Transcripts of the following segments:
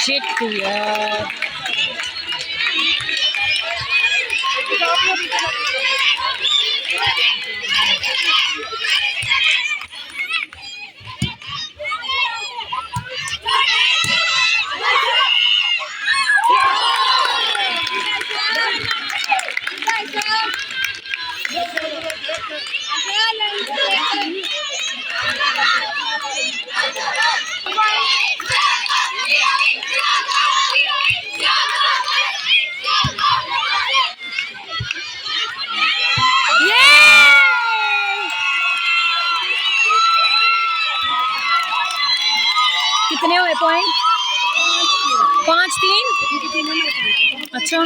Shit यार। कितने हुए पॉइंट? 5-3। अच्छा,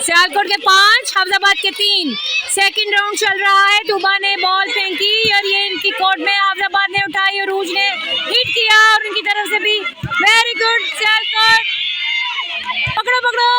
सियालकोट के 5, हाफिजाबाद के 3। सेकंड राउंड चल रहा है। दुबा ने बॉल फेंकी और ये इनकी कोर्ट में हाफिजाबाद ने उठाई और रूज ने हिट किया और उनकी तरफ से भी वेरी गुड सियालकोट। पकड़ो पकड़ो।